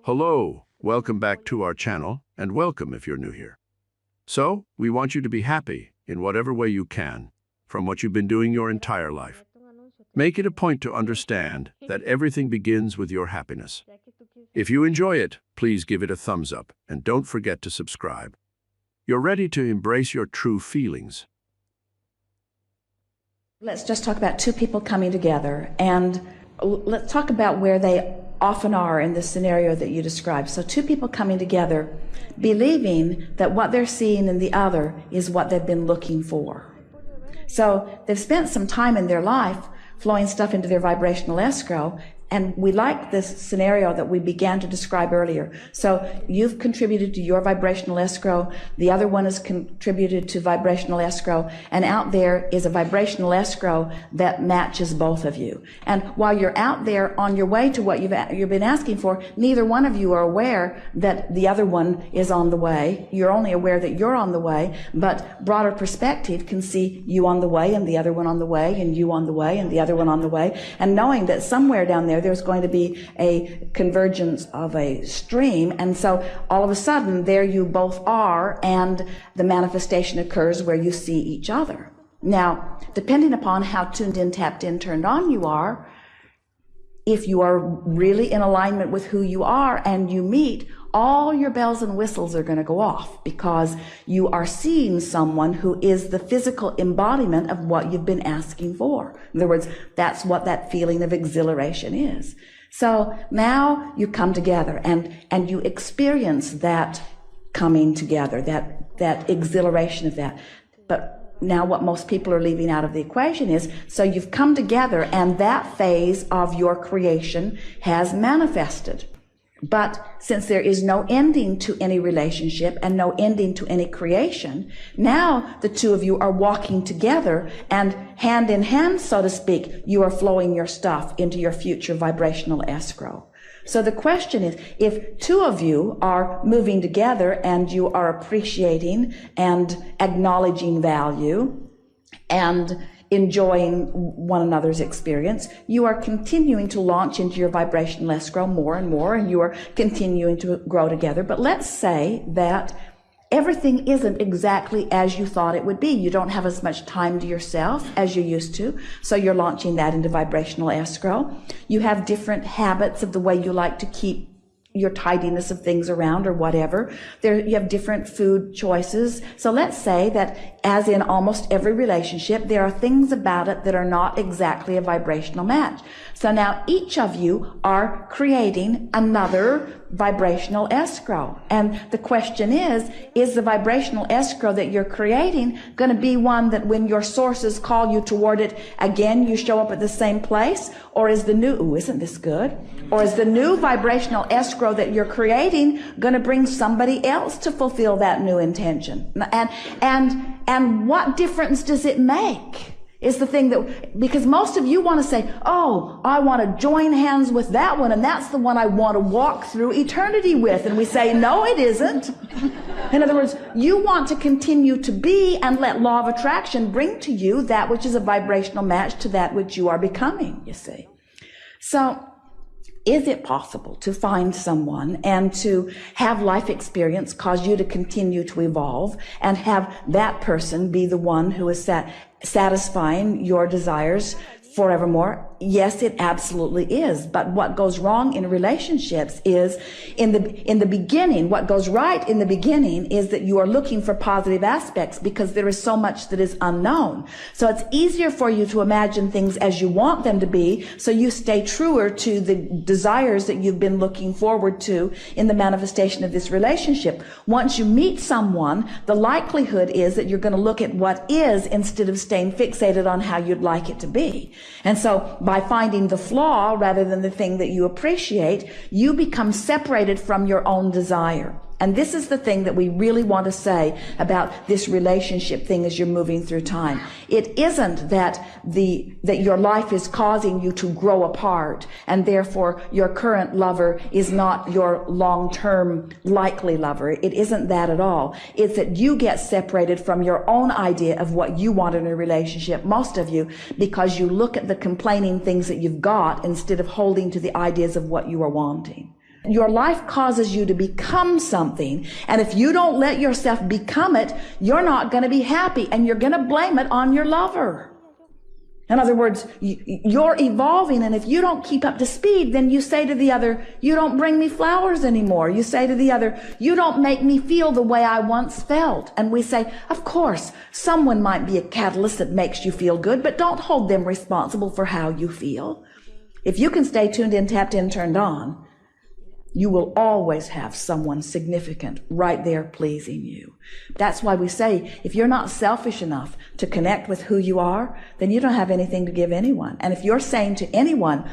Hello, welcome back to our channel, and welcome if you're new here. So, we want you to be happy in whatever way you can from what you've been doing your entire life. Make it a point to understand that everything begins with your happiness. If you enjoy it, please give it a thumbs up and don't forget to subscribe. You're ready to embrace your true feelings. Let's just talk about two people coming together, and let's talk about where they often are in the scenario that you described. So two people coming together, believing that what they're seeing in the other is what they've been looking for. So they've spent some time in their life flowing stuff into their vibrational escrow, and we like this scenario that we began to describe earlier. So you've contributed to your vibrational escrow, the other one has contributed to vibrational escrow, and out there is a vibrational escrow that matches both of you. And while you're out there on your way to what you've been asking for, neither one of you are aware that the other one is on the way. You're only aware that you're on the way, but broader perspective can see you on the way and the other one on the way and you on the way and the other one on the way, and knowing that somewhere down there's going to be a convergence of a stream, and so all of a sudden there you both are, and the manifestation occurs where you see each other. Now, depending upon how tuned in, tapped in, turned on you are, if you are really in alignment with who you are and you meet, all your bells and whistles are going to go off, because you are seeing someone who is the physical embodiment of what you've been asking for. In other words, that's what that feeling of exhilaration is. So now you come together and you experience that coming together, that exhilaration of that. But now what most people are leaving out of the equation is, so you've come together and that phase of your creation has manifested. But since there is no ending to any relationship and no ending to any creation, now the two of you are walking together, and hand in hand, so to speak, you are flowing your stuff into your future vibrational escrow. So the question is, if two of you are moving together and you are appreciating and acknowledging value and enjoying one another's experience, you are continuing to launch into your vibrational escrow more and more, and you are continuing to grow together. But let's say that everything isn't exactly as you thought it would be. You don't have as much time to yourself as you used to, so you're launching that into vibrational escrow. You have different habits of the way you like to keep your tidiness of things around or whatever. You have different food choices. So let's say that, as in almost every relationship, there are things about it that are not exactly a vibrational match. So now each of you are creating another vibrational escrow. And the question is the vibrational escrow that you're creating going to be one that when your sources call you toward it, again, you show up at the same place? Or is the new, ooh, isn't this good? Or is the new vibrational escrow that you're creating going to bring somebody else to fulfill that new intention? And what difference does it make? Is the thing that, because most of you want to say, oh, I want to join hands with that one, and that's the one I want to walk through eternity with. And we say, no, it isn't. In other words, you want to continue to be and let law of attraction bring to you that which is a vibrational match to that which you are becoming, you see. So, is it possible to find someone and to have life experience cause you to continue to evolve, and have that person be the one who is satisfying your desires forevermore? Yes, it absolutely is. But what goes wrong in relationships is, in the beginning, what goes right in the beginning is that you are looking for positive aspects, because there is so much that is unknown. So it's easier for you to imagine things as you want them to be, so you stay truer to the desires that you've been looking forward to in the manifestation of this relationship. Once you meet someone, the likelihood is that you're going to look at what is instead of staying fixated on how you'd like it to be. And so by finding the flaw rather than the thing that you appreciate, you become separated from your own desire. And this is the thing that we really want to say about this relationship thing as you're moving through time. It isn't that your life is causing you to grow apart, and therefore your current lover is not your long-term likely lover. It isn't that at all. It's that you get separated from your own idea of what you want in a relationship, most of you, because you look at the complaining things that you've got instead of holding to the ideas of what you are wanting. Your life causes you to become something, and if you don't let yourself become it, you're not going to be happy, and you're going to blame it on your lover. In other words, you're evolving, and if you don't keep up to speed, then you say to the other, you don't bring me flowers anymore. You say to the other, you don't make me feel the way I once felt. And we say, of course, someone might be a catalyst that makes you feel good, but don't hold them responsible for how you feel. If you can stay tuned in, tapped in, turned on, you will always have someone significant right there pleasing you. That's why we say, if you're not selfish enough to connect with who you are, then you don't have anything to give anyone. And if you're saying to anyone,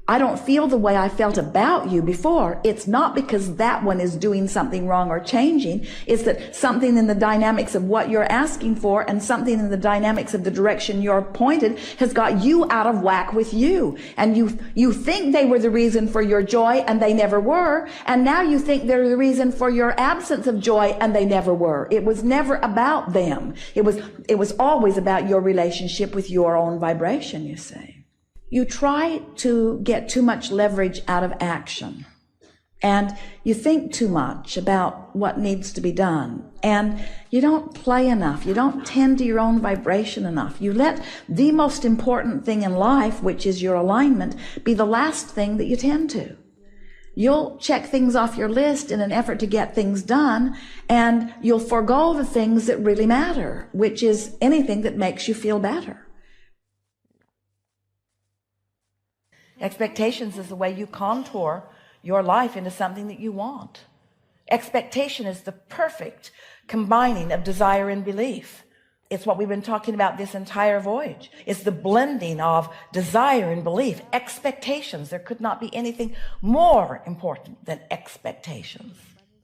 I don't feel the way I felt about you before, it's not because that one is doing something wrong or changing. It's that something in the dynamics of what you're asking for and something in the dynamics of the direction you're pointed has got you out of whack with you. And you think they were the reason for your joy and they never were. And now you think they're the reason for your absence of joy and they never were. It was never about them. It was always about your relationship with your own vibration, you see. You try to get too much leverage out of action, and you think too much about what needs to be done, and you don't play enough. You don't tend to your own vibration enough. You let the most important thing in life, which is your alignment, be the last thing that you tend to. You'll check things off your list in an effort to get things done, and you'll forego the things that really matter, which is anything that makes you feel better. Expectations is the way you contour your life into something that you want. Expectation is the perfect combining of desire and belief. It's what we've been talking about this entire voyage. It's the blending of desire and belief. Expectations. There could not be anything more important than expectations.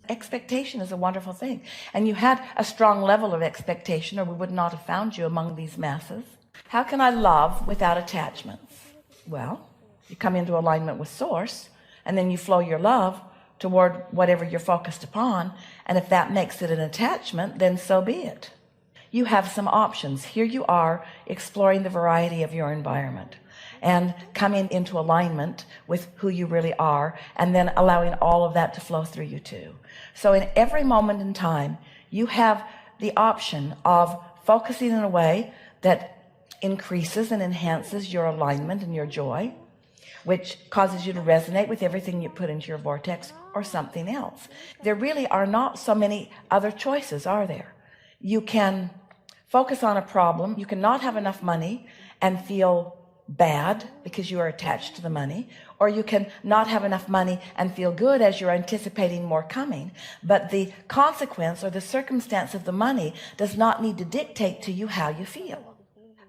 Expectation is a wonderful thing. And you had a strong level of expectation, or we would not have found you among these masses. How can I love without attachments? Well, you come into alignment with Source, and then you flow your love toward whatever you're focused upon. And if that makes it an attachment, then so be it. You have some options. Here you are exploring the variety of your environment and coming into alignment with who you really are, and then allowing all of that to flow through you too. So in every moment in time, you have the option of focusing in a way that increases and enhances your alignment and your joy, which causes you to resonate with everything you put into your vortex, or something else. There really are not so many other choices, are there? You can focus on a problem. You cannot have enough money and feel bad because you are attached to the money, or you can not have enough money and feel good as you're anticipating more coming. But the consequence or the circumstance of the money does not need to dictate to you how you feel.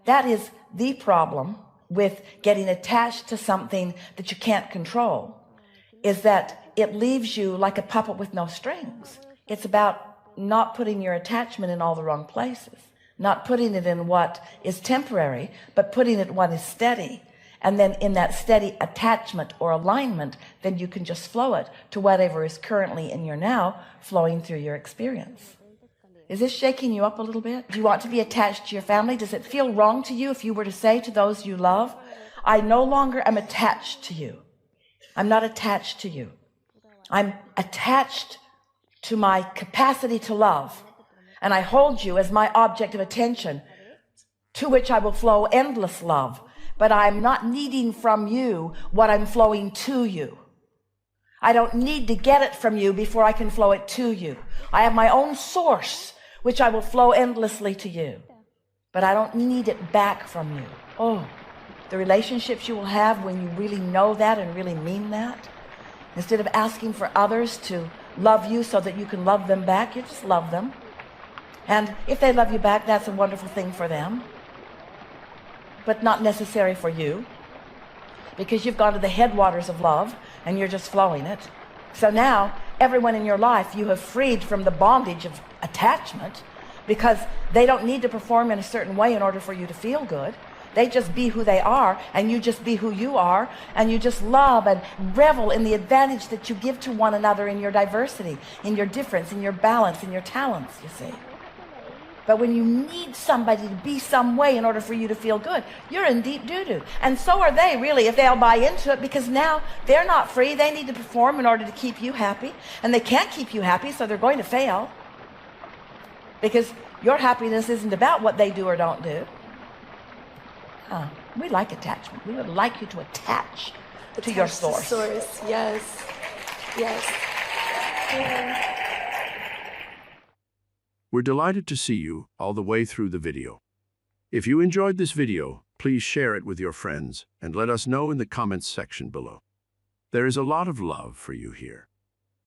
That is the problem with getting attached to something that you can't control, is that it leaves you like a puppet with no strings. It's about not putting your attachment in all the wrong places, not putting it in what is temporary, but putting it in what is steady. And then in that steady attachment or alignment, then you can just flow it to whatever is currently in your now, flowing through your experience. Is this shaking you up a little bit? Do you want to be attached to your family? Does it feel wrong to you if you were to say to those you love, I no longer am attached to you. I'm not attached to you. I'm attached to my capacity to love. And I hold you as my object of attention, to which I will flow endless love. But I'm not needing from you what I'm flowing to you. I don't need to get it from you before I can flow it to you. I have my own source, which I will flow endlessly to you. But I don't need it back from you. Oh, the relationships you will have when you really know that and really mean that. Instead of asking for others to love you so that you can love them back, you just love them. And if they love you back, that's a wonderful thing for them, but not necessary for you, because you've gone to the headwaters of love and you're just flowing it. So now everyone in your life you have freed from the bondage of attachment, because they don't need to perform in a certain way in order for you to feel good. They just be who they are, and you just be who you are, and you just love and revel in the advantage that you give to one another in your diversity, in your difference, in your balance, in your talents, you see. But when you need somebody to be some way in order for you to feel good, you're in deep doo-doo. And so are they, really, if they'll buy into it, because now they're not free. They need to perform in order to keep you happy. And they can't keep you happy, so they're going to fail. Because your happiness isn't about what they do or don't do. We like attachment. We would like you to attach to your source. Yes. Yes. Yeah. We're delighted to see you all the way through the video. If you enjoyed this video, please share it with your friends and let us know in the comments section below. There is a lot of love for you here.